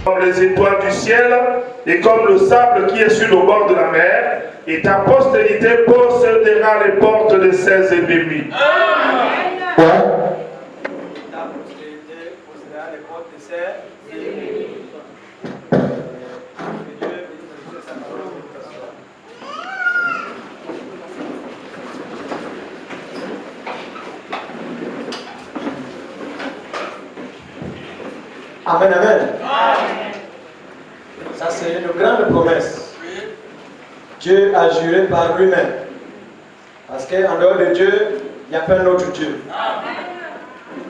Comme les étoiles du ciel et comme le sable qui est sur le bord de la mer, et ta postérité possédera les portes de ses ennemis. Ouais. Ta postérité possédera les portes de ses ennemis. Amen, amen. Ça, c'est une grande promesse. Dieu a juré par lui-même. Parce qu'en dehors de Dieu, il n'y a pas un autre Dieu.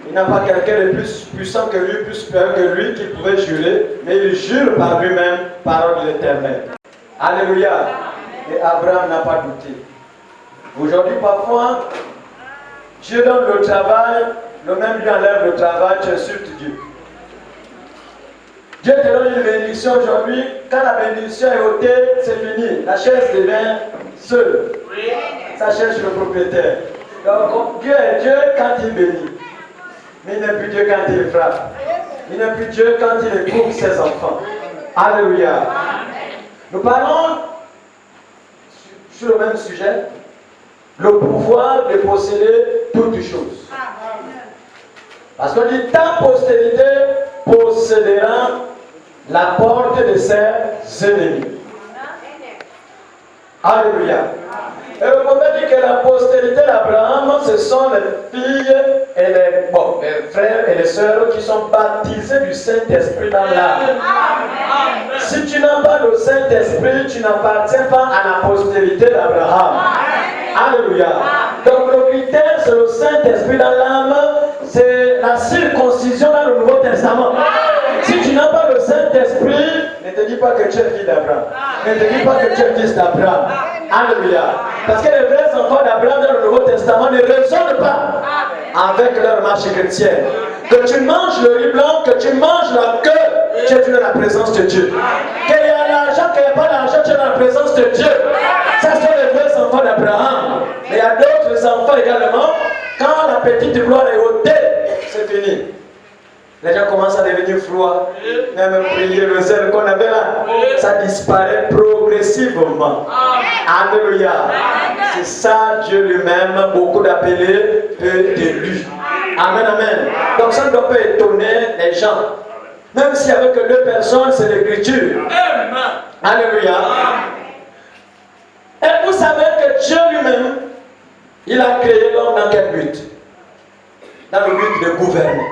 Il n'a pas quelqu'un de plus puissant que lui, plus supérieur que lui, qui pouvait jurer, mais il jure par lui-même, parole de l'Éternel. Alléluia. Et Abraham n'a pas douté. Aujourd'hui, parfois, Dieu donne le travail, le même lui enlève le travail, tu insultes Dieu. Dieu te donne une bénédiction aujourd'hui. Quand la bénédiction est ôtée, c'est fini. La chaise devient seule. Ça cherche le propriétaire. Donc Dieu est Dieu quand il bénit. Mais il n'est plus Dieu quand il frappe. Il n'est plus Dieu quand il éprouve ses enfants. Alléluia. Nous parlons sur le même sujet. Le pouvoir de posséder toutes choses. Parce qu'on dit ta postérité possédera la porte de ses ennemis. Alléluia. Et le prophète dit que la postérité d'Abraham, ce sont les filles et les frères et les sœurs qui sont baptisés du Saint-Esprit dans l'âme. Si tu n'as pas le Saint-Esprit, tu n'appartiens pas à la postérité d'Abraham. Alléluia. Donc le critère, c'est le Saint-Esprit dans l'âme, c'est la circoncision dans le Nouveau Testament. Si tu n'as pas le Saint-Esprit, ne te dis pas que tu es fille d'Abraham. Ne te dis pas que tu es fils d'Abraham. Alléluia. Parce que les vrais enfants d'Abraham dans le Nouveau Testament ne raisonnent pas avec leur marche chrétienne. Que tu manges le riz blanc, que tu manges la queue, tu es dans la présence de Dieu. Qu'il y a l'argent, qu'il n'y a pas d'argent, tu es dans la présence de Dieu. Ça sont les vrais enfants d'Abraham. Mais il y a d'autres enfants également. Quand la petite gloire est ôtée, c'est fini. Les gens commencent à devenir froids. Même prier le zèle qu'on avait là, ça disparaît progressivement. Alléluia. C'est ça, Dieu lui-même, beaucoup d'appelés, peu d'élus. Amen, amen. Donc ça ne doit pas étonner les gens. Même s'il n'y avait que 2 personnes, c'est l'écriture. Alléluia. Et vous savez que Dieu lui-même, il a créé l'homme dans quel but? Dans le but de gouverner.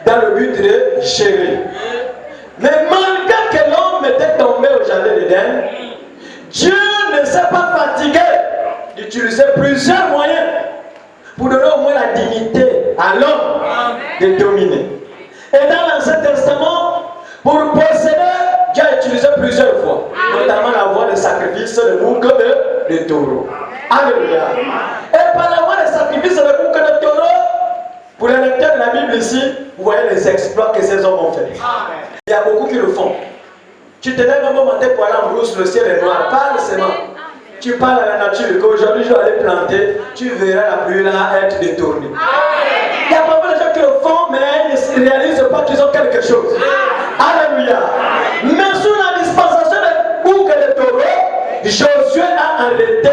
Dans le but de gérer. Mais malgré que l'homme était tombé au jardin d'Éden, Dieu ne s'est pas fatigué d'utiliser plusieurs moyens pour donner au moins la dignité à l'homme de dominer. Et dans l'Ancien Testament, pour posséder, Dieu a utilisé plusieurs fois, notamment la voie de sacrifice de bouc de taureau. Alléluia. Et par la voie de sacrifice de bouc de taureau, pour les lecteurs de la Bible ici, vous voyez les exploits que ces hommes ont fait. Il y a beaucoup qui le font. Tu te lèves un bon matin pour aller en brousse, le ciel est noir. Parle seulement. Tu parles à la nature qu'aujourd'hui je vais aller planter, tu verras la pluie là être détournée. Il y a pas mal de gens qui le font, mais ils ne réalisent pas qu'ils ont quelque chose. Alléluia. Mais sous la dispensation des boucs et des taureaux, Josué a arrêté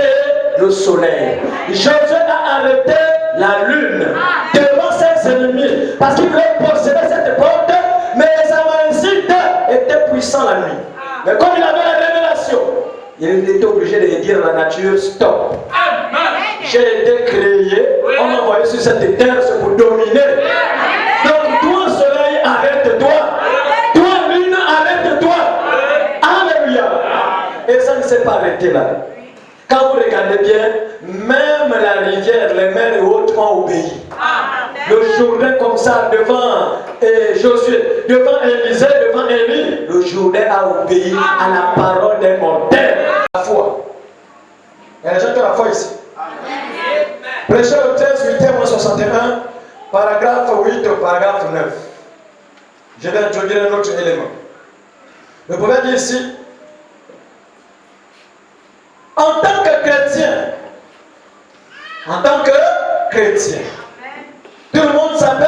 le soleil. Josué a arrêté la lune devant ses ennemis parce qu'il voulait posséder cette porte, mais les Amalécites étaient puissants la nuit. Mais comme il avait la révélation, il était obligé de dire à la nature stop. J'ai été créé, on m'a envoyé sur cette terre, c'est pour dominer. Donc toi soleil, arrête-toi. Toi lune, arrête-toi. Alléluia. Et ça ne s'est pas arrêté là. Quand vous regardez bien, même la rivière, les mers et autres ont obéi. Le Jourdain comme ça devant Josué, devant Élisée, devant Élie, le Jourdain a obéi à la parole des mortels. La foi. Il y a des gens qui ont la foi ici. Prêcher le 13, 8, 61, paragraphe 8 au paragraphe 9. Je vais introduire un autre élément. Le prophète dit ici, en tant que chrétien, tout le monde s'appelle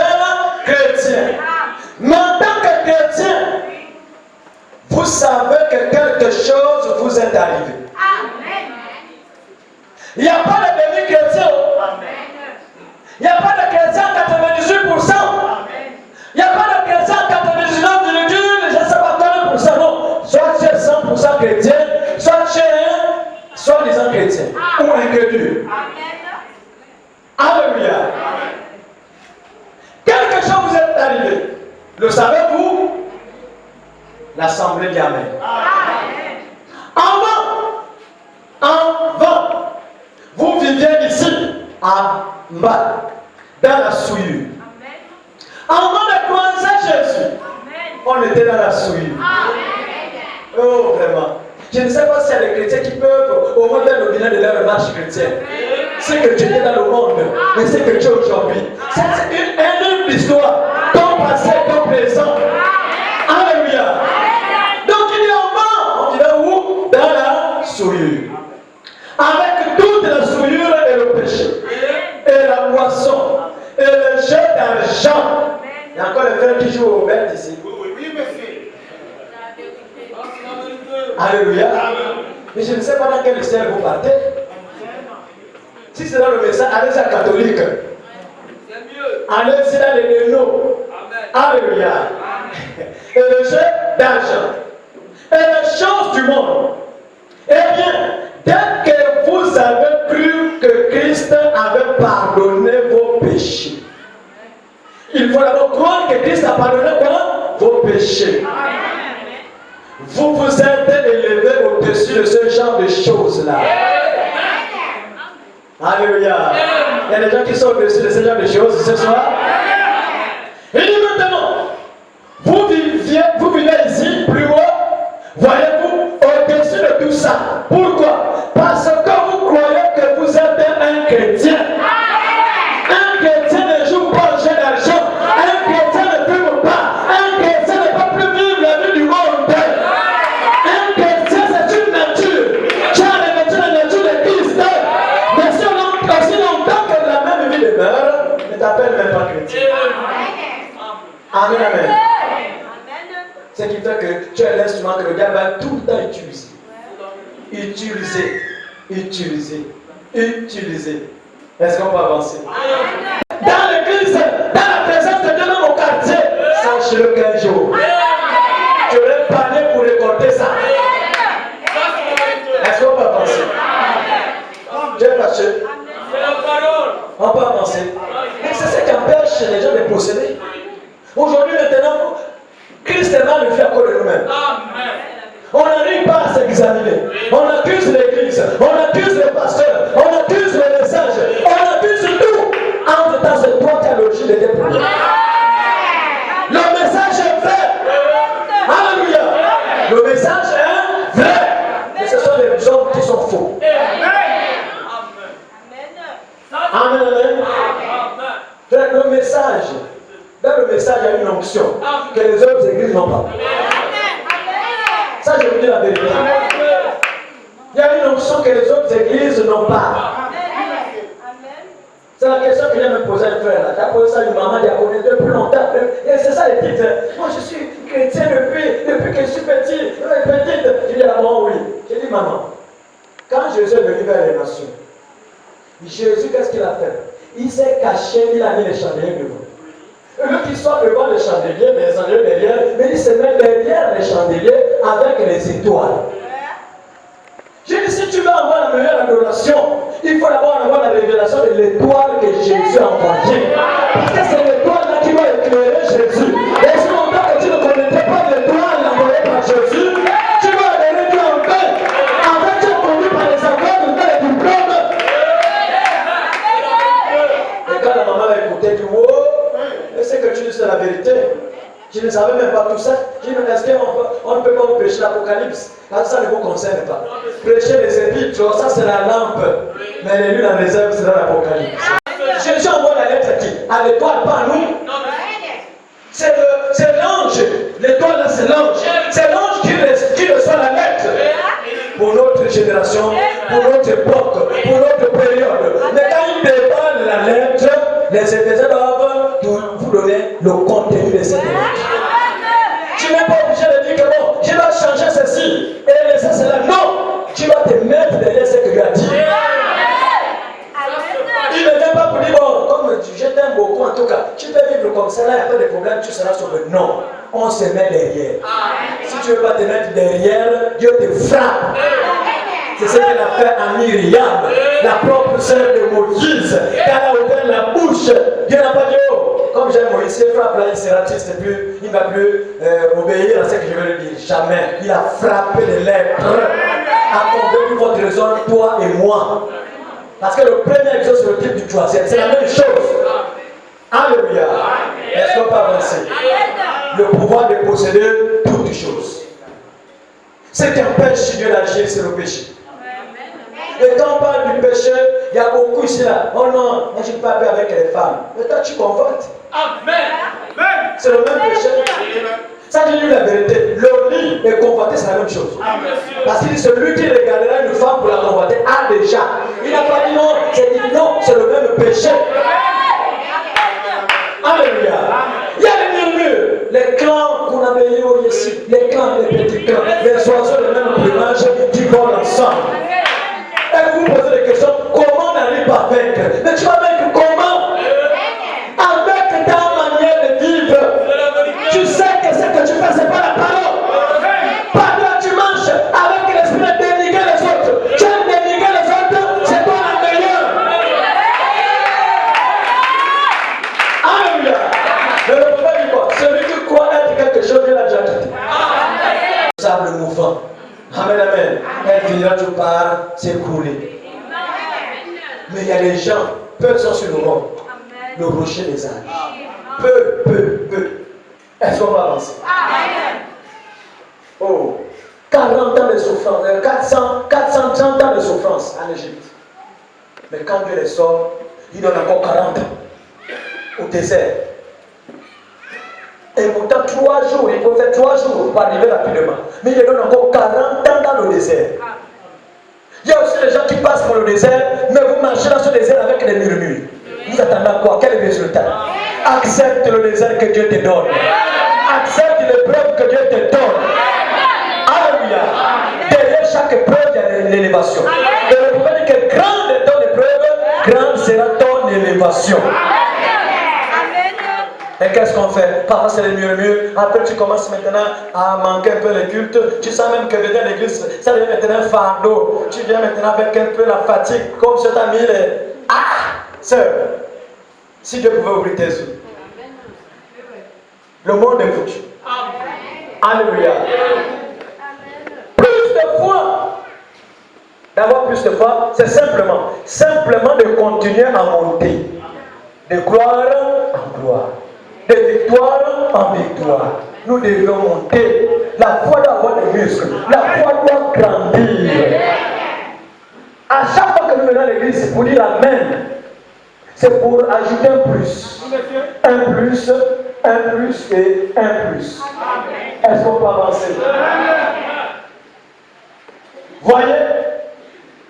chrétien. Mais en tant que chrétien, vous savez que quelque chose vous est arrivé. Il n'y a pas de demi-chrétien. Il n'y a pas de chrétien à 98%. Il n'y a pas de chrétien à 99,9%, je ne sais pas combien %. Non. Soit tu es 100% chrétien, soit tu es un soi-disant chrétien ou incrédule. Alléluia. Quelque chose vous est arrivé. Le savez-vous? L'assemblée dit Amen. Avant, vous viviez ici, à bas, dans la souillure. Avant de croiser Jésus, on était dans la souillure. Oh, vraiment. Je ne sais pas s'il y a des chrétiens qui peuvent au moins faire le bilan de leur marche chrétienne. C'est que tu étais dans le monde, mais c'est que tu es aujourd'hui. C'est une histoire, ton passé, ton présent. Alléluia. Donc il y a un moment, on dirait où? Dans la souillure. Avec toute la souillure et le péché, et la moisson, et le jeu d'argent. Il y a encore les frères qui jouent au bête ici. Alléluia. Mais je ne sais pas dans quel ciel vous partez. Si c'est dans le message, allez-y à catholique. Allez-y dans les nénos. Alléluia. Et le jeu d'argent. Et les choses du monde. Eh bien, dès que vous avez cru que Christ avait pardonné vos péchés, il faut d'abord croire que Christ a pardonné quoi? Vos péchés. Vous vous êtes élevé au-dessus de ce genre de choses-là. Alléluia. Il y a des gens qui sont au-dessus de ce genre de choses ce soir. Et dit maintenant, vous vivez ici, plus haut, voyez-vous, au-dessus de tout ça. Pourquoi? Parce que vous croyez que vous êtes un chrétien. Un chrétien ne joue pas au jeu d'argent. Un chrétien ne fume pas. Un chrétien ne peut plus vivre la vie du monde. Un chrétien, c'est une nature. Tu as revêtu la nature de Christ. Mais aussi longtemps que la même vie demeure, ne t'appelle même pas chrétien. Amen, amen. Ce qui fait que tu es l'instrument que le gars va tout le temps utiliser. Utiliser. Utiliser. Utiliser. Est-ce qu'on peut avancer? Dans l'église, dans la présence de Dieu dans mon quartier, sache-le qu'un jour, tu aurais parlé pour récolter ça. Est-ce qu'on peut avancer? Dieu est fâché. On peut avancer. Mais c'est ce qui empêche les gens de posséder. Aujourd'hui, maintenant, Christ est mal vu à cause de nous-mêmes. On n'arrive pas à s'examiner. On accuse l'église, on accuse les pasteurs, on accuse les messages, on accuse tout. Entre temps, c'est toi qui as l'origine de tes problèmes. Le message est vrai. Alléluia. Le message est vrai. Mais ce sont les hommes qui sont faux. Amen. Amen. Frère, le message, dans le message, il y a une onction que les autres églises n'ont pas. Ça, je vous dis la vérité. Il y a une onction que les autres églises n'ont pas. C'est la question que vient me poser un frère là. J'ai posé ça à une maman diaconale depuis longtemps. Et c'est ça les titres. Moi, je suis chrétien depuis que je suis petite. Je dis à maman, oui. J'ai dit, maman, quand Jésus est venu vers les nations, Jésus, qu'est-ce qu'il a fait? Il s'est caché, il a mis les chandeliers devant. Au lieu qu'il soit devant les chandeliers, mais les chandeliers derrière, mais il se met derrière les chandeliers avec les étoiles. J'ai dit, si tu veux avoir la meilleure adoration, il faut d'abord avoir la révélation de l'étoile que Jésus a envoyée. Parce que c'est l'étoile là qui va éclairer Jésus. Et si longtemps que tu ne connaissais pas l'étoile envoyée par Jésus, tu vas adorer Dieu en paix. En fait, tu es conduit par les aveugles dans les diplômes. Et quand la maman l'a écouté, elle dit, oh, c'est que tu dis c'est la vérité. Je ne savais même pas tout ça. Je dis, est-ce qu'on ne peut pas vous prêcher l'Apocalypse? Ça ne vous concerne pas. Prêcher les épîtres, ça c'est la lampe. Mais les lunes en réserve, c'est dans l'Apocalypse. Jésus envoie la lettre à qui? À l'étoile, pas à nous. C'est l'ange. L'étoile là, c'est l'ange. C'est l'ange qui reçoit la lettre. Pour notre génération, pour notre époque, pour notre période. Mais quand il déballe la lettre, les Éphésiens doivent vous donner le contenu de cette lettre. Tu n'es pas obligé de dire que bon, je dois changer en tout cas, tu peux vivre comme ça, là, il n'y a pas de problème, tu seras sauvé. Non, on se met derrière. Si tu ne veux pas te mettre derrière, Dieu te frappe. C'est ce qu'il a fait à Myriam, la propre sœur de Moïse. Quand elle a ouvert la bouche, Dieu n'a pas dit, oh, comme j'aime Moïse, il frappe là, il sera triste, il ne va plus obéir à ce que je vais lui dire. Jamais. Il a frappé les lèvres. A convaincu votre raison, toi et moi. Parce que le premier exode sur le type du toit, c'est la même chose. Alléluia. Est-ce qu'on peut avancer? Le pouvoir de posséder toutes choses. Ce qui empêche Dieu d'agir, c'est le péché. Et quand on parle du péché, il y a beaucoup ici là. Oh non, moi je ne parle pas avec les femmes. Mais toi tu convoites. Amen. C'est le même péché. Ça je dis la vérité. Le lit et convoiter c'est la même chose. Parce qu'il dit celui qui regardera une femme pour la convoiter a déjà. Il n'a pas dit non, c'est le même péché. Alléluia. Il y a les murmures, les clans qu'on a mis ici, les clans, les petits clans, les oiseaux de même plumage qui volent ensemble. Et vous vous posez des questions, comment on arrive à vaincre? Mais tu vas vaincre comment? Avec ta manière de vivre. Tu sais que ce que tu fais, ce n'est pas la parole. Pas toi, tu marches avec l'esprit de dénigrer les autres. Tu aimes dénigrer les autres, c'est toi la meilleure. Alléluia. Mais le problème est quoi? Celui qui croit être quelque chose, il a déjà quitté. Sable mouvant. Amen, amen. Elle finira tout par s'écrouler. Mais il y a des gens, peu sont sur le monde, le rocher des âges. Peu. Est-ce qu'on va avancer? Oh, 40 ans de souffrance, 430 ans de souffrance en Égypte. Mais quand Dieu les sort, il donne encore 40 ans au désert. Et pourtant 3 jours, il faut faire 3 jours pour arriver rapidement. Mais il donne encore 40 ans dans le désert. Il y a aussi des gens qui passent par le désert, mais vous marchez dans ce désert avec des murmures. Vous attendez à quoi? Quel est le résultat? Accepte le désert que Dieu te donne. Accepte l'épreuve que Dieu te donne. Alléluia. Derrière chaque épreuve, il y a l'élévation. Et le problème est que grande est ton épreuve, grande sera ton élévation. Et qu'est-ce qu'on fait? Parfois c'est le mieux. Après tu commences maintenant à manquer un peu les cultes. Tu sens même que venir à l'église, ça devient maintenant un fardeau. Tu viens maintenant avec un peu la fatigue. Comme si tu as mis les... Ah! Sœur, si Dieu pouvait ouvrir tes yeux. Le monde est foutu. Alléluia. Plus de foi. D'avoir plus de foi, c'est simplement de continuer à monter. De gloire en gloire. De victoire en victoire. Nous devons monter. La foi doit avoir des muscles. La foi doit grandir. À chaque fois que nous venons à l'église, c'est pour dire Amen. C'est pour ajouter un plus. Un plus, un plus et un plus. Est-ce qu'on peut avancer? Voyez?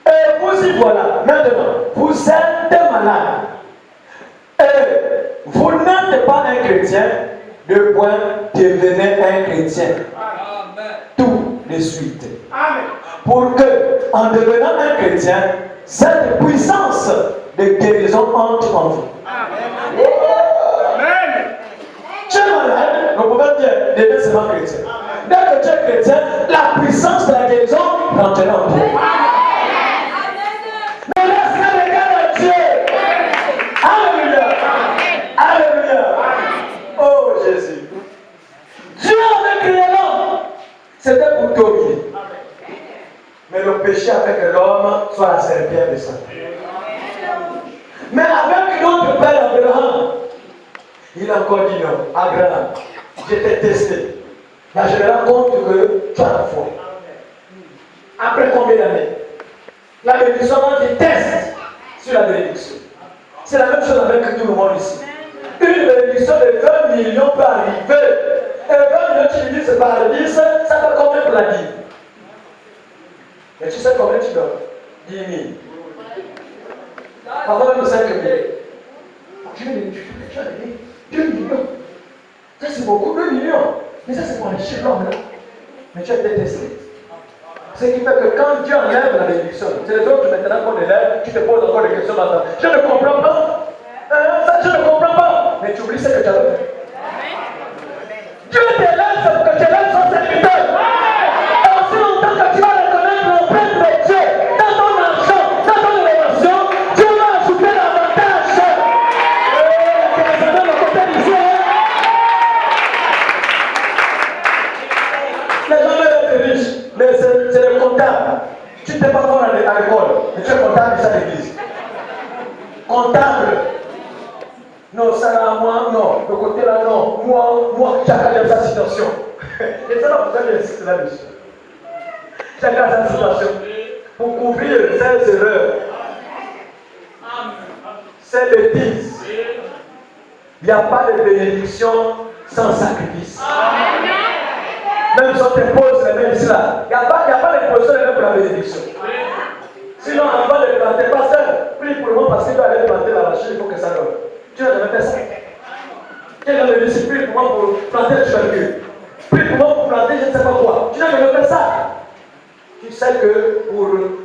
Et vous y voilà. Maintenant, vous êtes malade. Et vous n'êtes pas un chrétien, de point devenez un chrétien. Tout de suite. Pour que, en devenant un chrétien, cette puissance de guérison entre en vous. Tu es malade, on peut pas dire devenez seulement chrétien. Dès que tu es chrétien, la puissance de la guérison rentrera en toi. C'était pour dominer. Mais le péché a fait que l'homme soit la serpillère de Satan. Mais avec notre père Abraham, il a encore dit non. Abraham, je t'ai testé. Là, je me rends compte que tu as la foi. Après combien d'années? La bénédiction, on dit test sur la bénédiction. C'est la même chose avec tout le monde ici. Une bénédiction de 20 millions peut arriver. Et 20 millions, tu divises par 10, ça fait combien pour la vie? Mais tu sais combien tu donnes? 10 000. Parfois même 5 000. Tu as donné 2 millions. Ça c'est beaucoup, 2 millions. Mais ça c'est pour enrichir l'homme là. Mais tu as été testé. Ce qui fait que quand Dieu enlève la bénédiction, c'est les autres maintenant qu'on élève, tu te poses encore des questions maintenant. Je ne comprends pas. Ça, je ne comprends pas. non, le côté là, non, moi, chacun aime sa situation. Et ça, là, vous allez insister là-dessus. Chacun a sa situation. Pour couvrir ces erreurs, ces bêtises, il n'y a pas de bénédiction sans sacrifice. Même si on te pose les mains ici là, il n'y a pas de position de pour la bénédiction. Sinon, avant de planter, pas seul, prie pour le monde parce qu'il doit aller planter la machine, il faut que ça donne. Tu n'as jamais fait ça. Tu n'as jamais dit, prie pour moi pour planter le tubercule. Prie pour moi pour planter je ne sais pas quoi. Tu n'as jamais fait ça. Tu sais que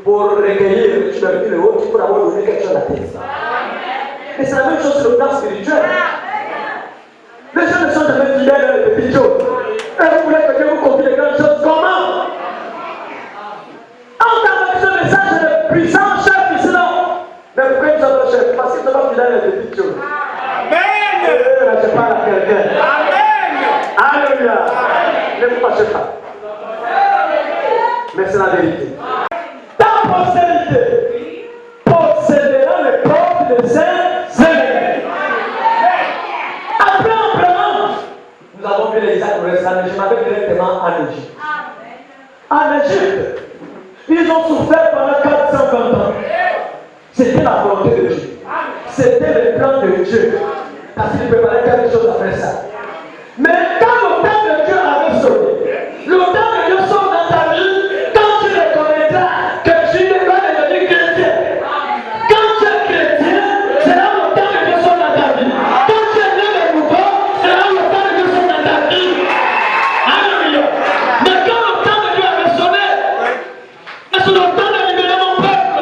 pour recueillir le tubercule et autres, il faut d'abord donner quelque chose à la tête. Et c'est la même chose sur le plan spirituel. Les gens ne sont jamais fidèles à les petites choses. Et vous voulez que Dieu vous confie les grandes choses. Comment? En tant que ce message de puissant chef ici là. Mais pourquoi nous sommes chef? Parce qu'ils ne sont pas fidèles à les petites choses. Amen. Je parle à quelqu'un. Amen. Alléluia. Ne vous fâchez pas. Mais c'est la vérité. Ta postérité possédera les portes de ces ennemis. Après Abraham, nous avons vu les Isaac, je m'avais directement en Égypte. En Égypte, ils ont souffert pendant 450 ans. C'était la volonté de Dieu. C'était le plan de Dieu. Parce qu'il préparait quelque chose après ça. Mais quand le temps de Dieu avait sonné, le temps de Dieu sonne dans ta vie, quand tu reconnaîtras que tu n'es pas devenu chrétien. Quand tu es chrétien, c'est là le temps de Dieu sonne dans ta vie. Quand tu es né de nouveau, c'est là le temps de Dieu sonne dans ta vie. Alléluia. Mais quand le temps de Dieu avait sonné, et sur le temps de libérer mon peuple,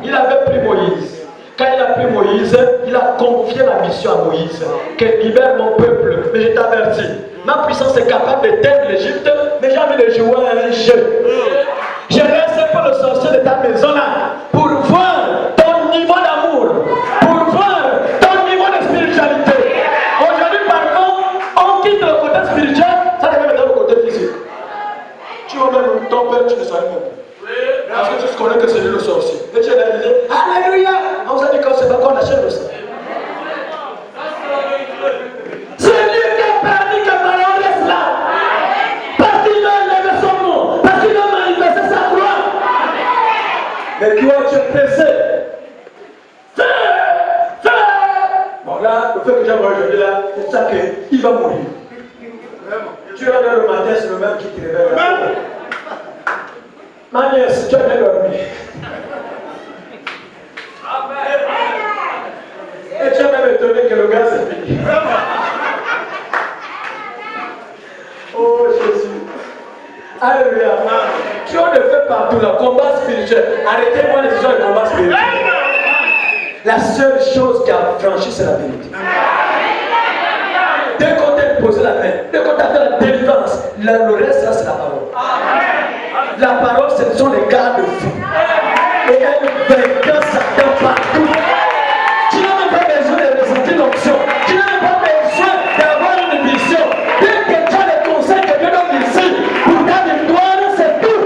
il avait pris Moïse. Quand il a pris Moïse, il a confié la mission à Moïse. Que libère mon peuple. Mais je t'avertis, ma puissance est capable d'éteindre l'Égypte, mais j'ai envie de jouer à un jeu. Je reste pour le sorcier de ta maison là, pour voir ton niveau d'amour, pour voir ton niveau de spiritualité. Aujourd'hui, par contre, on quitte le côté spirituel, ça devient maintenant le côté physique. Tu vois même ton père, tu ne savais même pas. Parce que tu connais que c'est lui le sorcier. Et tu es là, il dit, Alléluia! On vous a dit qu'on ne sait pas qu'on achète le sang. C'est lui qui a permis que Pharaon reste là. Parce qu'il a élevé son nom. Parce qu'il a manifesté sa gloire. Mais toi, tu es pressé. Fais. Bon là, le fait que j'ai aujourd'hui là, c'est ça qu'il va mourir. Tu es là le matin, c'est le même qui te réveille. Ma nièce, tu as bien dormi. Et tu as même étonné que le gars s'est fini. Oh Jésus. Alléluia. Tu en le fais partout, le combat spirituel. Arrêtez-moi les histoires de combat spirituel. La seule chose qui a franchi, c'est la vérité. Dès qu'on t'a posé la main, dès qu'on t'a fait la délivrance, le reste, là, c'est la parole. La parole, ce sont les garde-fous. Et elle vainqueur Satan partout. Tu n'as même pas besoin de ressentir l'onction. Tu n'as même pas besoin d'avoir une vision. Dès que tu as les conseils que Dieu donne ici, pour ta victoire, c'est tout.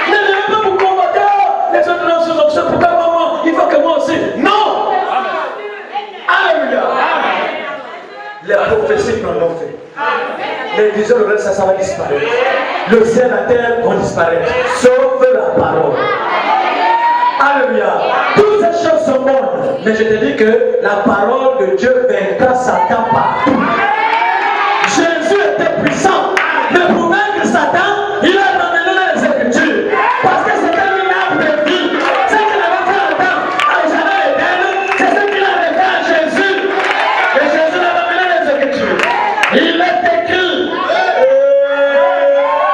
Ne venez pas pour combattre les autres dans sous onction. Pourquoi moi? Il faut que moi aussi. Non! Alléluia! Les prophéties n'en ont fait. Les visions, le reste, ça va disparaître. Le ciel et la terre vont disparaître. Sauf la parole. Alléluia. Toutes ces choses sont bonnes. Mais je te dis que la parole de Dieu vaincra Satan partout. Jésus était puissant. Mais pour vaincre Satan, il a ramené les Écritures. Parce que c'est comme une arme de vie. C'est ce qu'il avait fait Adam à Isabelle et d'elle. C'est ce qu'il avait fait à Jésus. Et Jésus a ramené les Écritures. Il est écrit.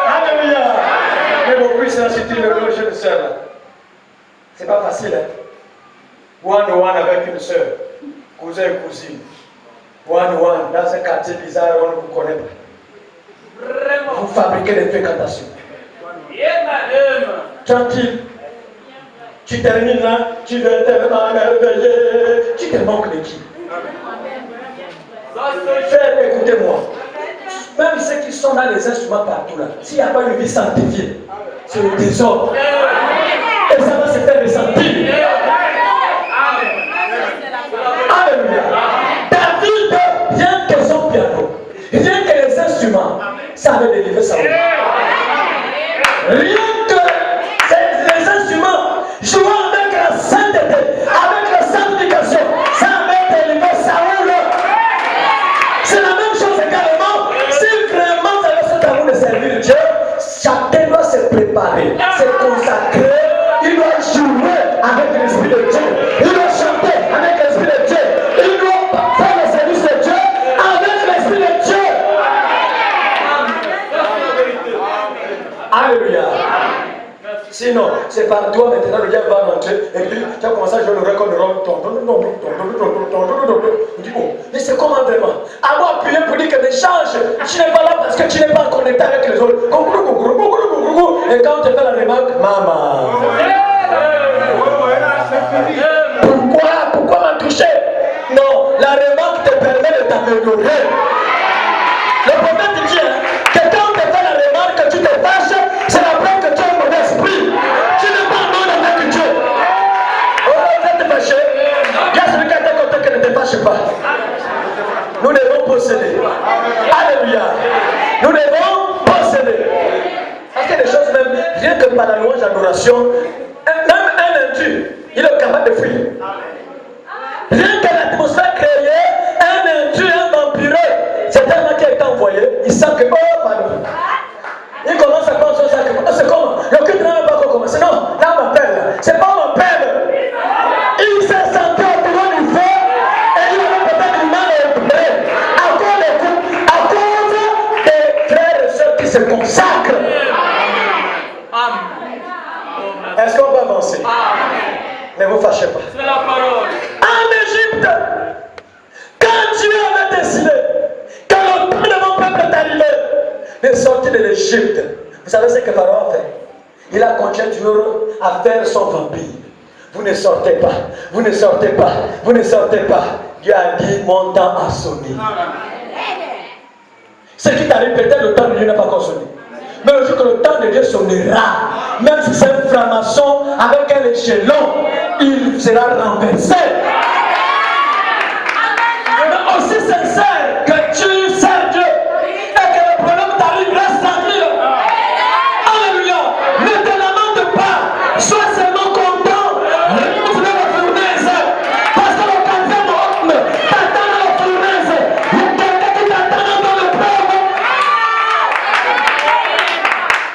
Alléluia. Mais mon fils, c'est une loge de sœur. C'est pas facile, hein? One avec une soeur, cousin et cousine. One dans un quartier bizarre, on ne vous connaît pas. Vraiment. Vous fabriquez des fréquentations. Tranquille. Tu termines là, tu veux tellement merveiller. Tu te manques de qui? Frère, écoutez-moi. Même ceux qui sont dans les instruments partout là, s'il n'y a pas une vie sanctifiée, c'est le désordre. Et ça va se faire ressentir. Alléluia. avait délivré Saül. Rien que les instruments jouant avec la sainteté, avec la sanctification, ça avait délivré Saül. C'est la même chose également. Si vraiment ça reste à vous de servir Dieu, chacun doit se préparer, se consacrer. Il doit jouer avec l'Esprit de Dieu. Il doit chanter avec l'Esprit de Dieu. Il doit faire le service de Dieu avec l'Esprit de Dieu. Alléluia. Sinon, c'est par toi maintenant, le diable va rentrer et puis tu as commencé à jouer le record de rôle. Tu dis bon, mais c'est comment vraiment? Alors appuyer pour dire que ne change. Tu n'es pas là parce que tu n'es pas connecté avec les autres. Et quand tu fais la remarque, maman. Pourquoi m'a touché? Non, la remarque te permet de t'améliorer. Le problème te dit que quand tu fais la remarque, tu te fâches, c'est la preuve que tu as un mauvais esprit. Tu n'es pas bon avec Dieu. Oh, vous êtes fâché. Il y a celui qui a été content que ne te fâche pas. Nous devons posséder. Alléluia. Nous devons posséder. Parce qu'il y a des choses même, rien que par la louange d'adoration, même un indu, il est capable de fuir. Rien que l'atmosphère créée, un indu, un vampireux, c'est tellement qui a été envoyé, il sent que, oh, pardon. Il commence à penser au sacrement. C'est comment? Le culte n'a pas encore commencé. Non, là on m'appelle. C'est pas on m'appelle. Il s'est senti autour du feu et il avait peut-être du mal à écouter. À cause des frères et sœurs qui se consacrent. Est-ce qu'on peut avancer? Ne vous fâchez pas. C'est la parole. En Égypte, quand Dieu avait décidé que le temps de mon peuple est arrivé de sortir de l'Égypte, vous savez ce que Pharaon a fait? Il a continué à faire son vampire. Vous ne sortez pas, vous ne sortez pas, vous ne sortez pas. Dieu a dit, mon temps a sonné. Ce qui t'arrive, peut-être le temps de Dieu n'a pas encore sonné. Mais le jour que le temps de Dieu sonnera, même si c'est une franc-maçon avec un échelon, il sera renversé. Mais aussi sincère que tu sers Dieu et que le problème t'arrive, reste tranquille. Alléluia. Ne te lamente pas. Sois seulement content. Renonce la fournaise. Parce que le calvaire t'attend dans la fournaise. Il y a quelqu'un qui t'attend dans le pauvre.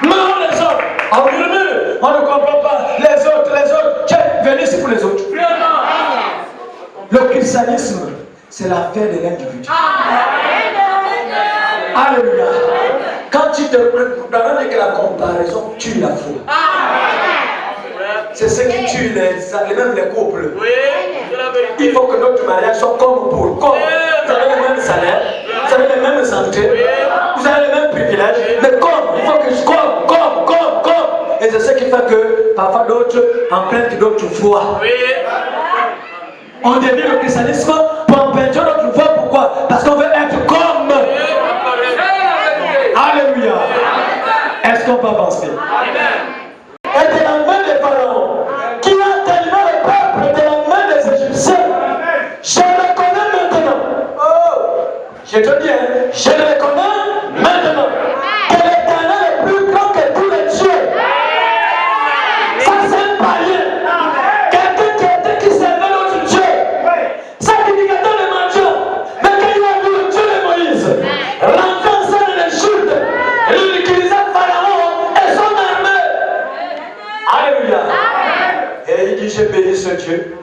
Non, les autres. On murmure. On ne comprend pas. Les autres. Tu es venu ici pour les autres. Le christianisme, c'est l'affaire de l'individu. Alléluia. Quand tu te prends avec la comparaison, tue la foi. C'est ce qui tue même les couples. Il faut que notre mariage soit comme pour comme. Vous avez le même salaire, vous avez les mêmes santé, vous avez les mêmes privilèges, mais comme, il faut que je comme. Et c'est ce qui fait que parfois d'autres empruntent d'autres foi. On devient le christianisme pour emprunter notre foi. Pourquoi? Parce qu'on veut être comme. Alléluia. Est-ce qu'on peut avancer? Et de la main des pharaons, qui a délivré le peuple de la main des Égyptiens, je le connais maintenant. Oh, je te dis, je le connais maintenant. Que l'Éternel est plus grand que tous les dieux. Ça, c'est un païen. Quelqu'un qui servait notre Dieu. Sacrificateur de mendiants. Mais quand il a vu le Dieu de Moïse, l'enfant de l'Égypte, il utilisait Pharaon et son armée. Alléluia. Et il dit, je bénis ce Dieu.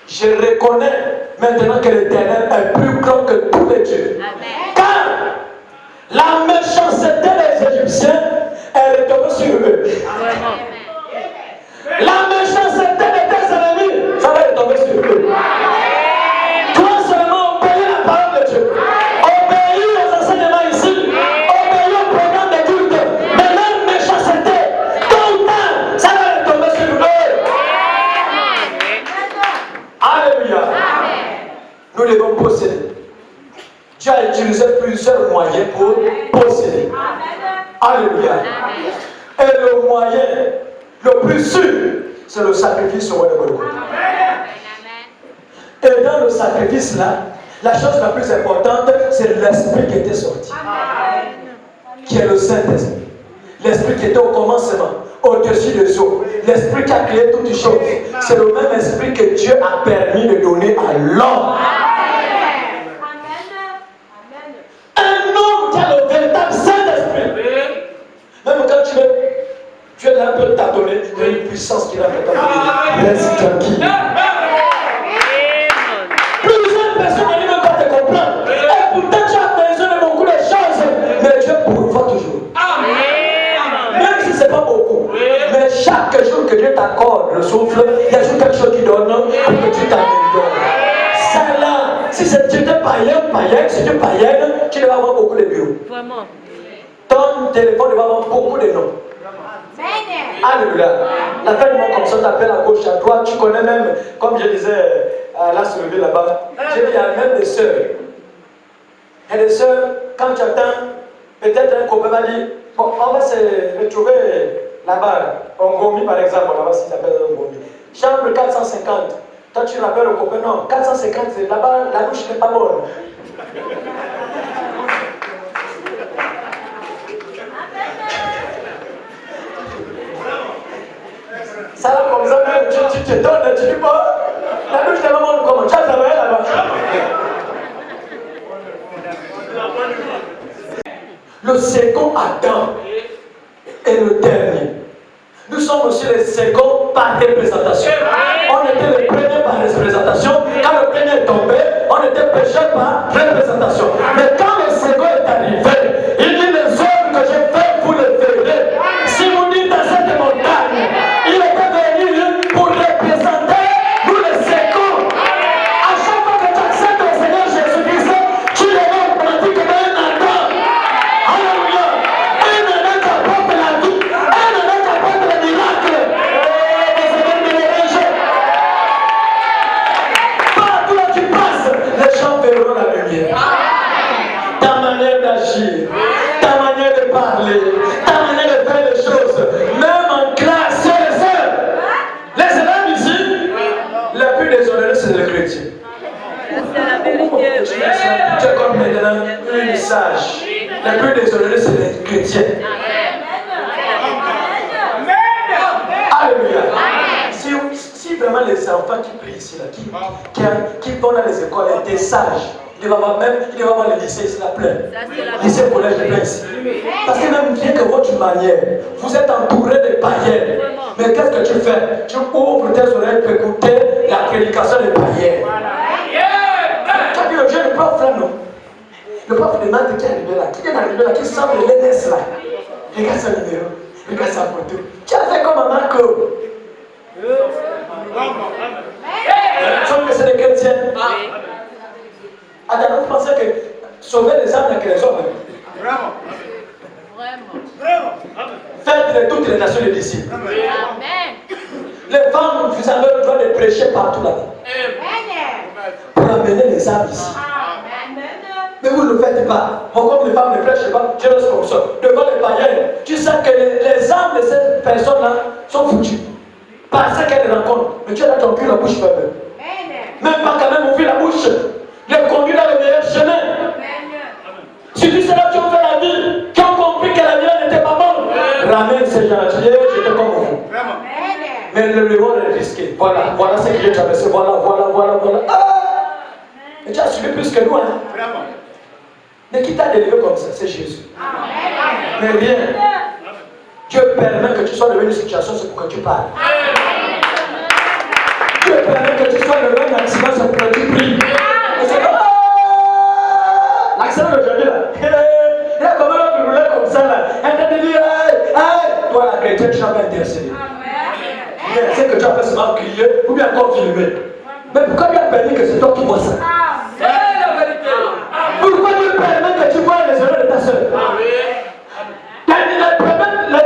Je reconnais maintenant que l'Éternel est plus grand que tous les dieux. Car la méchanceté des Égyptiens est retombée sur eux. La méchanceté de tes ennemis, ça va retomber sur eux. Toi seulement obéis la parole de Dieu. Obéis aux enseignements ici. Obéis au programme de culte. Mais leur méchanceté, tôt ou tard, ça va retomber sur eux. Alléluia. Nous devons posséder. Dieu a utilisé plusieurs moyens pour posséder. Alléluia. Et le moyen le plus sûr, c'est le sacrifice au roi de Golgotha. Et dans le sacrifice là, la chose la plus importante, c'est l'esprit qui était sorti. qui est le Saint-Esprit. L'Esprit qui était au commencement, au-dessus des eaux. L'Esprit qui a créé toutes les choses. C'est le même Esprit que Dieu a permis de donner à l'homme. Un homme qui a le véritable Saint-Esprit. Même quand tu es un peu tâtonné, il y a une puissance qui va faire tâtonner. Reste tranquille. Plusieurs personnes n'arrivent pas à te comprendre. Et pourtant tu as besoin de beaucoup de choses. Mais Dieu pourvoit toujours. Même si ce n'est pas beaucoup. Mais chaque jour que Dieu t'accorde le souffle, il y a toujours quelque chose qui donne pour que tu t'améliores. Ça là, si tu étais païen, si tu es païenne, tu devais avoir beaucoup de bureaux. Vraiment. Ton téléphone devait avoir beaucoup de noms. Alléluia. La fin du monde comme ça t'appelle à gauche, à droite. Tu connais même, comme je disais à la survie là-bas, j'ai dit, il y a même des sœurs. Et des sœurs, quand tu attends, peut-être un copain va dire, bon, on va se retrouver là-bas, en Gomi par exemple, là-bas s'il s'appelle Gomi. Chambre 450. Toi tu rappelles au copain, non, 450, c'est là-bas, la douche n'est pas bonne. Ça va comme ça, même tu te donnes, tu dis pas, la douche n'est pas bonne, comment tu as travaillé là-bas. Le second Adam est le dernier. Nous sommes aussi les seconds par représentation. On était les premiers par représentation. Quand le premier est tombé, on était pécheurs par représentation. Mais quand le second est arrivé, il dit les œuvres que j'ai faites, vous les verrez. Si vous dites dans cette montagne, il était venu pour représenter nous les seconds. À chaque fois que tu acceptes le Seigneur Jésus-Christ, tu le rends pratiquement un Adam. Alléluia. Un Adam qui apporte la vie. Un Adam qui apporte le miracle. Partout où tu passes, les gens verront la lumière. Ta manière d'agir, ta manière de parler, ta manière de faire les choses, même en classe, les élèves ici, les plus déshonorés, c'est les chrétiens. C'est la vérité. Tu es comme maintenant une sage. Les plus déshonorés, c'est les chrétiens. Alléluia. Si vraiment les enfants qui prient ici, là, qui vont dans les écoles, étaient sages, il va avoir le lycée, c'est la plein. Lycée, collège, de plein ici. Parce que même bien que votre manière, vous êtes entouré de païens. Mais qu'est-ce que tu fais? Tu ouvres tes oreilles pour écouter la prédication des païens. Tu as vu le jeune prof là, non? Le prof demande qui est arrivé là, qui vient d'arriver là, qui sort de l'ENS là. Regarde son numéro, regarde sa photo. Tu as fait comme un Marco. Sauf que c'est des chrétiens. Attends, vous pensez que sauver les âmes, que les hommes. Vraiment. Faites de toutes les nations des disciples. Amen. Les femmes, vous avez le droit de prêcher partout là-bas. Pour amener les âmes ici. Mais vous ne le faites pas. Comme les femmes ne prêchent pas, je reste comme ça. Devant les païens, tu sais que les âmes de ces personnes-là sont foutues. Parce qu'elles les rencontrent. Mais tu as ton cul la bouche fermée. Même pas quand même ouvrir la bouche. Les conduire dans le meilleur chemin. Si tu sais là qui ont fait la vie, qui ont compris que la vie n'était pas bonne, ramène ces gens-là. Je dis, j'étais comme vous. Mais le reward est risqué. Voilà ce que Dieu t'a fait. Voilà. Ah! Et tu as suivi plus que nous, hein? Mais qui t'a délivré comme ça? C'est Jésus. Mais rien. Dieu permet que tu sois dans une situation, c'est pour que tu parles. Dieu permet que tu sois dans un accident, c'est pour que tu pries. Et c'est comme l'accident d'aujourd'hui là. Il y a comment on roulait comme ça là. Elle t'a dit, toi la chrétienne, tu n'as pas intercédé. C'est que tu as fait seulement crier ou bien encore filmer. Mais pourquoi Dieu a permis que c'est toi qui vois ça? C'est la vérité. Pourquoi Dieu permet que tu vois les erreurs de ta soeur? Les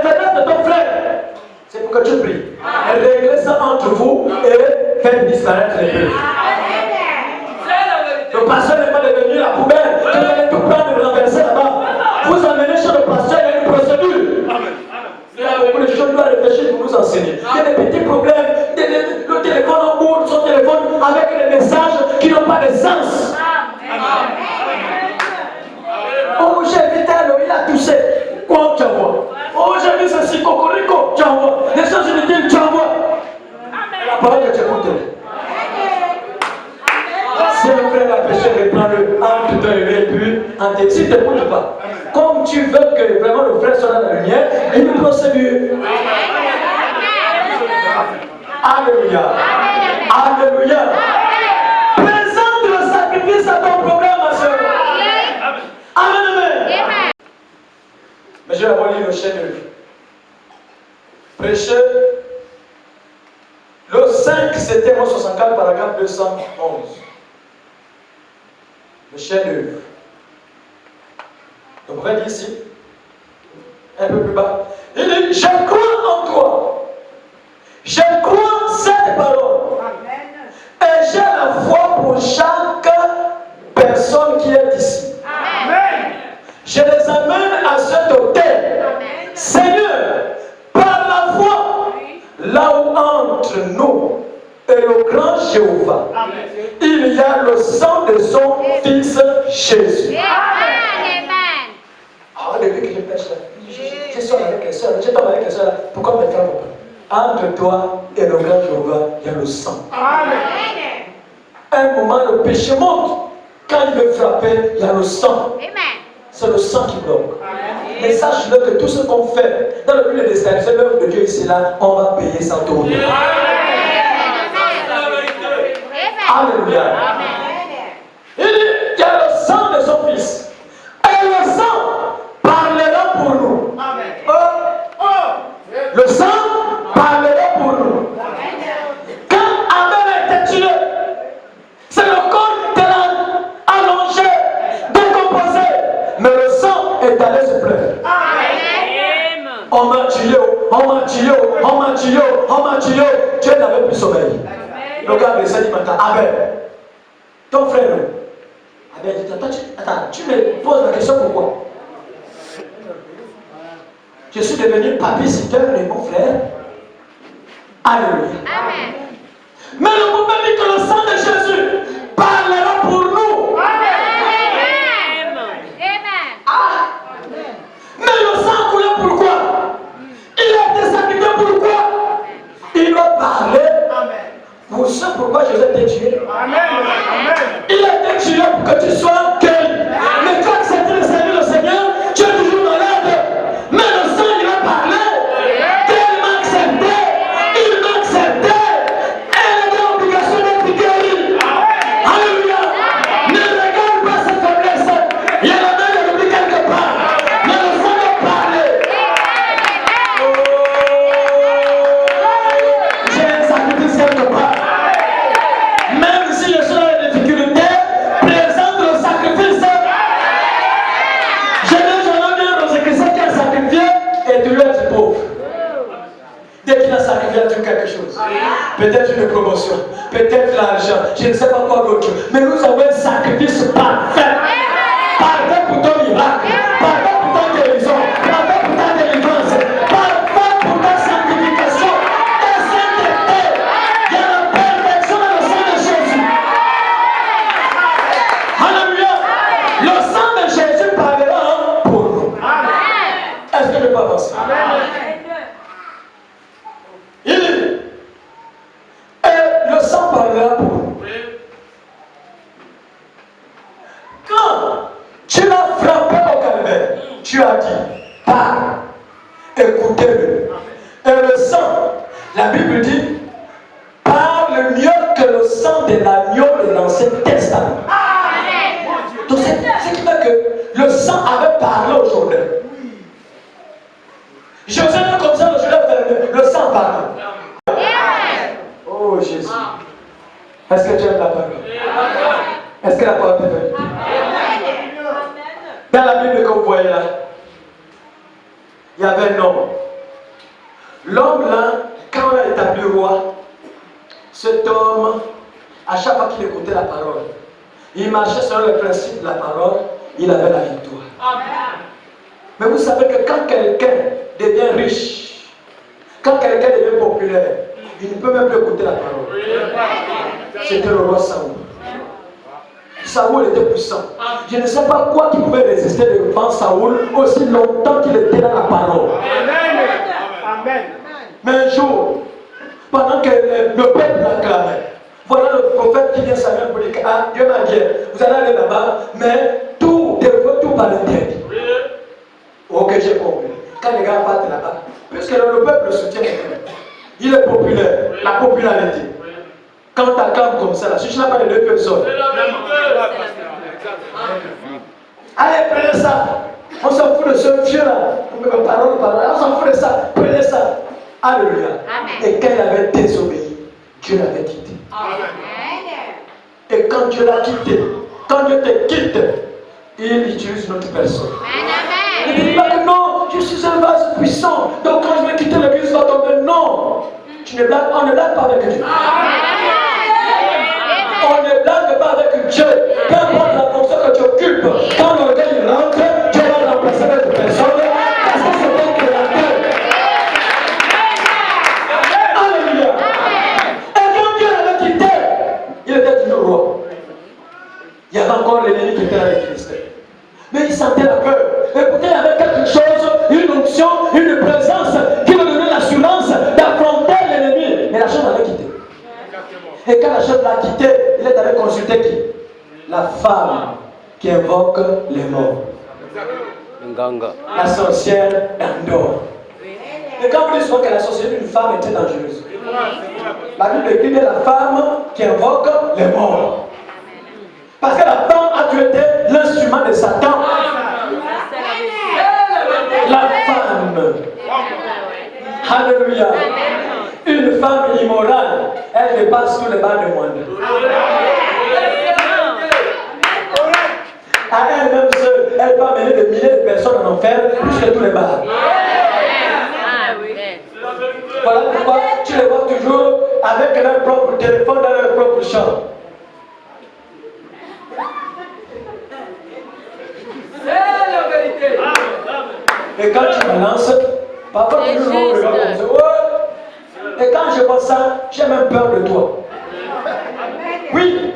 faiblesses de ton frère, c'est pour que tu pries. Réglez ça entre vous et faites disparaître les péchés. en tête. Si tu ne t'écoutes pas, comme tu veux que vraiment le frère soit dans la lumière, il y a une procédure. Alléluia. Alléluia. Présente le sacrifice à ton problème, ma soeur. Amen, amen. Mais je vais avoir lu le chef-d'œuvre. Prêcher. Le 5, c'était 64, paragraphe 211. Le chef-d'œuvre. Donc, on va dire ici, un peu plus bas. Il dit, je crois en toi. Je crois cette parole. Et j'ai la foi pour chaque personne qui est ici. Amen. Je les amène à cet hôtel. Seigneur, par la foi, là où entre nous et le grand Jéhovah, il y a le sang de son Fils Jésus. Amen. Ah, depuis que je pêche là, je suis avec les soeurs, je tombe avec les soeurs là. Pourquoi me frappe pas? Entre toi et le grand Jéhovah, il y a le sang. Amen. Un moment, le péché monte. Quand il veut frapper, il y a le sang. C'est le sang qui bloque. Mais sache-le que tout ce qu'on fait dans le but de destination, l'œuvre de Dieu ici là, on va payer sans tourner. Alléluia. Il dit, il y a le sang de son Fils. Et le sang parlera pour nous. Le sang parlera pour nous. Quand Abel a été tué, c'est le corps qui était là, allongé, décomposé. Mais le sang est allé se plaindre. On m'a tué, on m'a tué, on m'a tué, on m'a tué. Dieu n'avait plus sommeil. Le gars me dit maintenant, Abel, ton frère, Abel dit, attends, tu me poses la question pourquoi? Je suis devenu babysitter de mon frère. Alléluia. Amen. Mais le prophète dit que le sang de Jésus parlera pour nous. Amen. Ah. Mais le sang coulé pourquoi? Il a été sacrifié pourquoi? Il doit parler. Pour ce pourquoi Jésus a été tué. Amen. Il a été tué pour que tu sois guéri. Mais quand c'était le Seigneur, tu es toujours malade. Mais le sang, il a parlé. Il m'a accepté. Il m'a accepté. Elle a l'obligation d'être guérie. Alléluia. Ne regarde pas cette faiblesse. Il y a la main de l'oubli quelque part. Mais le sang a parlé. J'ai un sacrifice quelque part. Même si je suis dans les difficultés, présente le sacrifice. Je n'ai jamais vu un homosexuel qui a sacrifié et tu lui as dit pauvre. Dès qu'il a sacrifié, il a quelque chose. Peut-être une promotion, peut-être l'argent, je ne sais pas quoi d'autre. Mais nous avons un sacrifice parfait. Parfait pour ton miracle, parfait pour ta guérison, parfait pour ta délivrance, parfait pour ta sanctification. Ta sainteté, il y a la perfection dans le sang de Jésus. Alléluia. Le sang de Jésus parlera pour nous. Est-ce que je peux avancer? Il dit, et le sang parlera pour nous. Quand tu l'as frappé au calvaire, tu as dit, parle, écoutez-le. Et le sang, la Bible dit, parle mieux que le sang de l'agneau de l'Ancien Testament. Donc c'est ce qui fait que le sang avait parlé au Jourdain. Joseph est comme ça, le Jourdain fermé, le sang parle. Oh Jésus. Est-ce que tu aimes la parole? Est-ce que la parole est venue? Dans la Bible que vous voyez là, il y avait un homme. L'homme là, quand on a établi roi, cet homme, à chaque fois qu'il écoutait la parole, il marchait selon le principe de la parole, il avait la victoire. Mais vous savez que quand quelqu'un devient riche, quand quelqu'un devient populaire, il ne peut même plus écouter la parole. C'était le roi Saoul. Saoul était puissant. Je ne sais pas quoi qui pouvait résister devant Saoul aussi longtemps qu'il était dans la parole. Amen. Mais un jour, pendant que le peuple l'acclamait, voilà le prophète qui vient Samuel pour dire, ah, Dieu m'a dit, vous allez aller là-bas, mais tout de le peuple le soutient. Il est populaire, la popularité. Quand tu acclames comme ça, là, si tu n'as pas les deux personnes, allez, prenez ça. On s'en fout de ce vieux là. Parole. On s'en fout de ça. Prenez ça. Alléluia. Et quand il avait désobéi, Dieu l'avait quitté. Et quand Dieu l'a quitté, quand Dieu te quitte, il utilise notre personne. Il ne dit pas que non, je suis un vase puissant, donc quand je vais quitter l'église, va tomber. Non, on ne blague pas avec Dieu. On ne blague pas avec Dieu. Peu importe la fonction que tu occupes, quand l'orgueil rentre, Dieu va remplacer notre personne parce que c'est un créateur. Alléluia. Et quand Dieu l'avait quitté, il était toujours roi. Il y avait encore l'ennemi qui était avec Christ. Mais il sentait la peur. Et pourtant il y avait quelque chose, une onction, une présence qui lui donnait l'assurance d'affronter l'ennemi. Mais la chose l'avait quitté. Et quand la chose l'a quitté, il est allé consulter qui? La femme qui invoque les morts. La sorcière d'Andorre. Et quand vous dites souvent que la sorcière d'une femme était dangereuse, la Bible écrit de la femme qui invoque les morts. Parce que la femme a toujours été l'instrument de Satan. La femme. Alléluia. Une femme immorale, elle dépasse tous les bas du monde. À elle-même seule, elle va mener des milliers de personnes en enfer jusqu'à tous les bas. Voilà pourquoi tu les vois toujours avec leur propre téléphone dans leur propre chambre. Et quand tu balances, parfois tu nous regardes comme ça. Ouais. Et quand je vois ça, j'ai même peur de toi. Oui.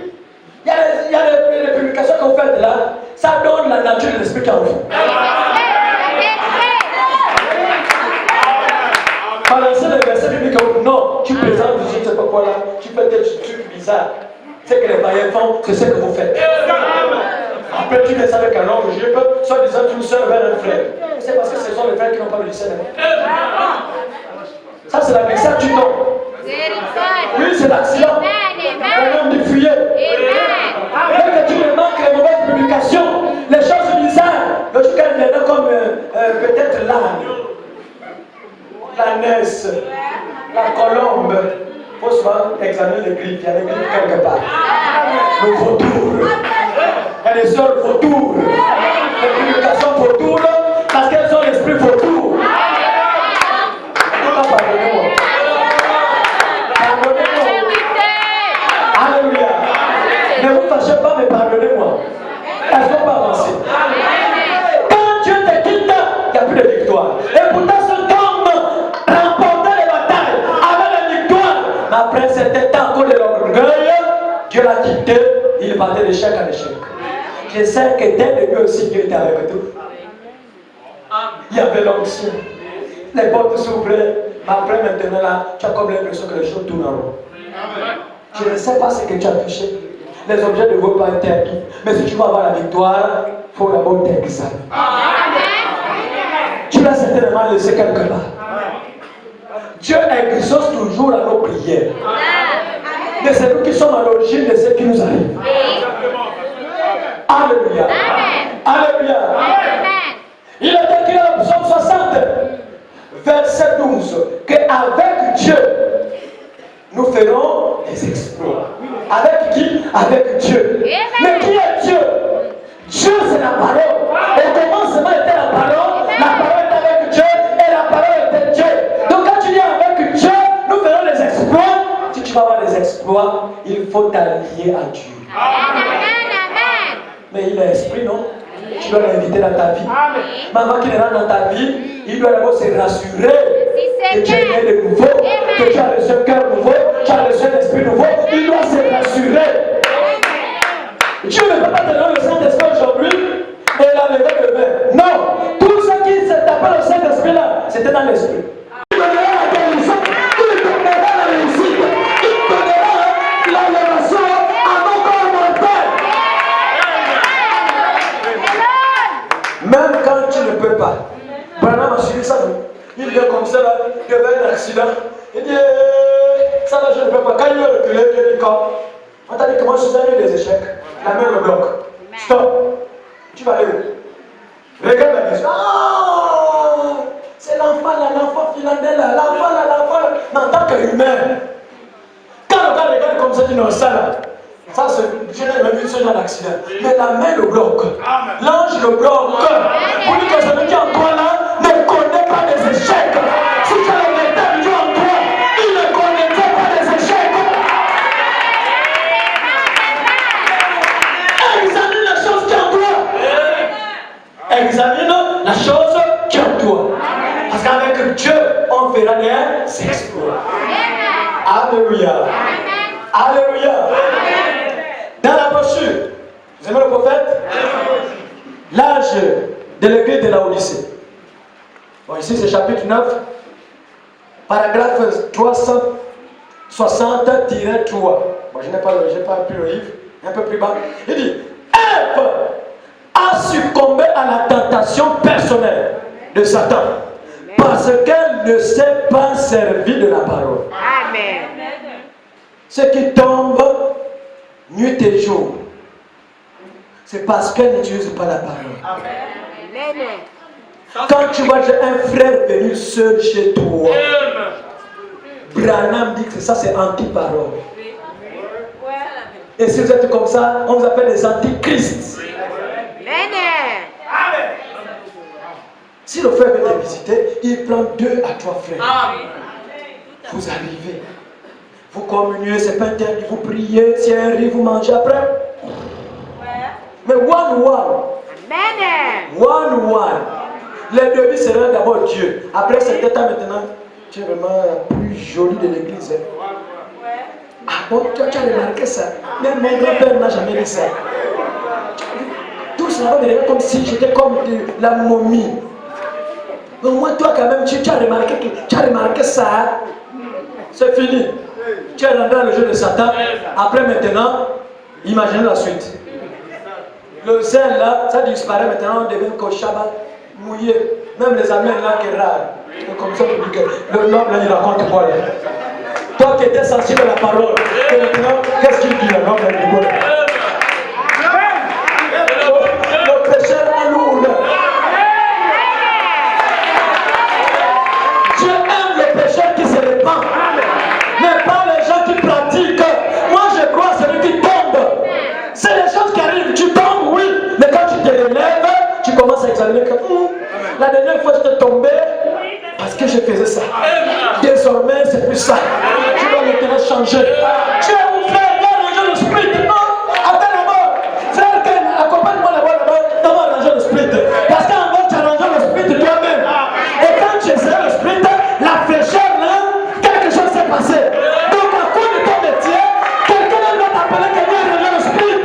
Il y a les publications qu'on fait là, ça donne la nature de l'esprit qui en vous. Balancer les versets bibliques, non, tu présentes, je ne sais pas quoi là, tu fais des trucs bizarres. C'est que les païens font, c'est ce que vous faites. Après, tu laisses avec un longue jupe, soit disant une soeur vers un frère. C'est parce que ce sont les frères qui n'ont pas le discernement. Ça, c'est la mixture du nom. Oui, c'est l'accident. Un homme dit fuyez. Dès que tu remarques les mauvaises publications, les choses bizarres, le truc qu'elle vient comme peut-être l'âne, l'ânesse, la colombe. Il faut souvent examiner les griffes. Il y a des griffes quelque part. Le vautour. Il y a des sœurs vautours. Les publications vautours parce qu'elles ont l'esprit vautour. Pardonnez-moi. Pardonnez-moi. Alléluia. Ne vous fâchez pas, mais pardonnez-moi. Elles ne vont pas avancer. Quand Dieu te quitte, il n'y a plus de victoire. Et pourtant, ce homme remportait les batailles avec la victoire. Mais après, c'était temps de l'orgueil. Dieu l'a quitté, il partait d'échec en échec. Je sais que dès le début aussi, Dieu était avec toi. Il y avait l'onction. Les portes s'ouvraient. Mais après, maintenant, là, tu as comme l'impression que les choses tournent en rond. Je ne sais pas ce que tu as touché. Les objets ne vont pas interdits. Mais si tu veux avoir la victoire, il faut d'abord t'examiner. Tu l'as certainement laissé quelque part. Dieu exauce toujours à nos prières. Mais c'est nous qui sommes à l'origine de ce qui nous arrive. Alléluia. Alléluia. Il est écrit dans le psaume 60, verset 12, qu'avec Dieu, nous ferons des exploits. Avec qui? Avec Dieu. Mais qui est Dieu? Dieu, c'est la parole. Au commencement était la parole était avec Dieu, et la parole était Dieu. Donc quand tu dis avec Dieu, nous ferons des exploits. Si tu vas avoir des exploits, il faut t'allier à Dieu. Mais il est esprit, non? Tu dois l'inviter dans ta vie. Maman qui est là dans ta vie, il doit d'abord se rassurer que tu es né de nouveau, que tu as reçu un cœur nouveau, tu as reçu un esprit nouveau. Il doit se rassurer. Dieu ne peut pas te donner le Saint-Esprit aujourd'hui et la lever demain. Non, tout ce qui s'est tapé le Saint-Esprit là, c'était dans l'esprit. Il donnera la guérison, il donnera la réussite, il donnera la libération à nos corps mortels. Même quand tu ne peux pas. Branham a suivi ça. Il vient comme ça, là, il y avait un accident. Il dit, ça là, je ne peux pas. Quand il veut reculer, il dit, quand on t'a dit que moi, je suis un des échecs. La main le bloque. Stop. Tu vas aller où? Regarde la question. Ah, c'est l'enfant là, l'enfant finlandais là, l'enfant là, l'enfant là. Mais en tant qu'humain, quand le gars regarde comme ça, il dit non, ça là. Ça, je n'ai jamais vu ce genre d'accident. Mais la main le bloque. L'ange le bloque. Pour dire que celui qui est en toi là ne connaît pas les échecs. Si tu as le véritable Dieu en toi, il ne connaîtrait pas les échecs. Examine la chose qui est en toi. Examine la chose qui est en toi. Parce qu'avec Dieu, on fera des exploits. Alléluia. Alléluia. Dans la brochure, vous aimez le prophète? L'âge de l'église de la Odyssée. Bon, ici c'est chapitre 9, paragraphe 360-3. Bon, je n'ai pas pris le livre, un peu plus bas. Il dit, Ève a succombé à la tentation personnelle de Satan parce qu'elle ne s'est pas servie de la parole. Amen. Ce qui tombe nuit et jour, c'est parce qu'elle n'utilise pas la parole. Amen. Quand tu vois un frère venir seul chez toi, Branham dit que ça c'est anti-parole. Et si vous êtes comme ça, on vous appelle les antichrists. Amen. Si le frère veut te visiter, il prend 2 à 3 frères. Vous arrivez. Vous communiez, c'est pas interdit, vous priez, si un riz, vous mangez après. Mais one. Les début sera d'abord Dieu. Après cet état maintenant, tu es vraiment la plus jolie de l'église. Ah bon, tu as remarqué ça? Même mon grand-père n'a jamais dit ça. Tout cela va me regarder comme si j'étais comme la momie. Mais moi, toi quand même, tu as remarqué ça. C'est fini. Tu es rentré dans le jeu de Satan. Après maintenant, imaginez la suite. Le zèle là, ça disparaît maintenant, on devient cochaba, mouillé. Même les amens là qui râlent. Comme ça, l'homme là, il raconte quoi là? Toi qui étais sensible à la parole, et maintenant, qu'est-ce qu'il dit là? L'homme là, il rigole. Le pécheur est lourd. Dieu aime le pécheur qui se répand. Mais pas les gens qui pratiquent. Moi je crois à celui qui tombe. C'est les choses qui arrivent. Tu tombes, oui. Mais quand tu te relèves, tu commences à examiner que la dernière fois j'étais tombé parce que je faisais ça. Désormais c'est plus ça. Tu dois maintenant changer. Tu es mon frère, viens arranger le split. Non, attends d'abord. Frère, accompagne-moi là-bas. On va arranger le split. Parce qu'en bas tu arranges le split toi-même. Et quand tu essaies le split, la fraîcheur là, quelque chose s'est passé. Donc à cause de ton métier, quelqu'un va t'appeler que viens arranger le split.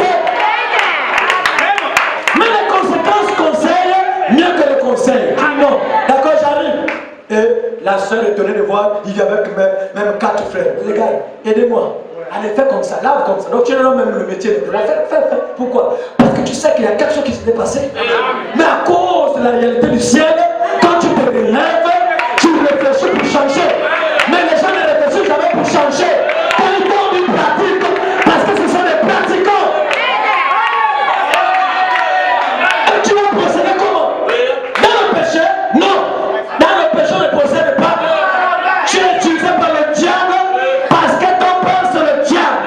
Mais les conséquences conseillent mieux que le conseil. Non, d'accord, j'arrive. Et la soeur est étonnée de voir, il vient avec même 4 frères. Les gars, aidez-moi. Allez, fais comme ça, lave comme ça. Donc tu as même le métier de fais. Pourquoi? Parce que tu sais qu'il y a quelque chose qui s'est passé. Mais à cause de la réalité du ciel, quand tu te relèves, tu réfléchis pour changer. Mais les gens ne réfléchissent jamais pour changer. Quand ils tombent, ils pratiquent. Parce que ce sont des pratiquants. Et tu vas procéder comment? Dans le péché? Non. Dans le péché, on ne procède pas. Tu es utilisé par le diable parce que ton père c'est le diable.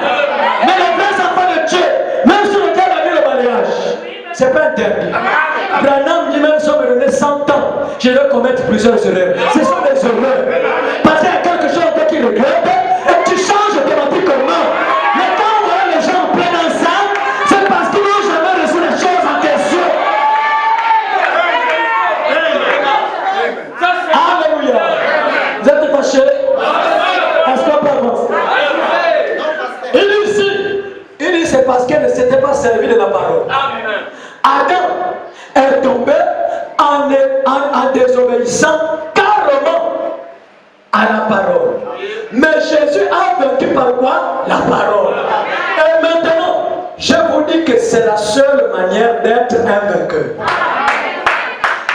Mais les vrais enfants de Dieu, même si le diable a mis le mariage, c'est pas interdit. Branham dit même si on me donnait 100 ans, je vais commettre plusieurs erreurs. Ce sont des erreurs. Parce qu'il y a quelque chose que tu regrettes et tu changes automatiquement. Mais quand on voit les gens en plein dans ça, c'est parce qu'ils n'ont jamais reçu les choses en question. Alléluia. Vous êtes fâchés? Est-ce qu'on peut avancer? Il dit c'est parce qu'elle ne s'était pas servie de la parole. Adam est tombé en désobéissant carrément à la parole. Mais Jésus a vaincu par quoi? La parole. Et maintenant, je vous dis que c'est la seule manière d'être un vainqueur.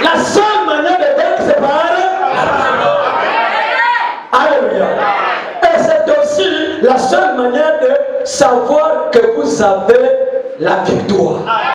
La seule manière de vaincre, c'est par la parole. la seule manière de savoir que vous avez la victoire.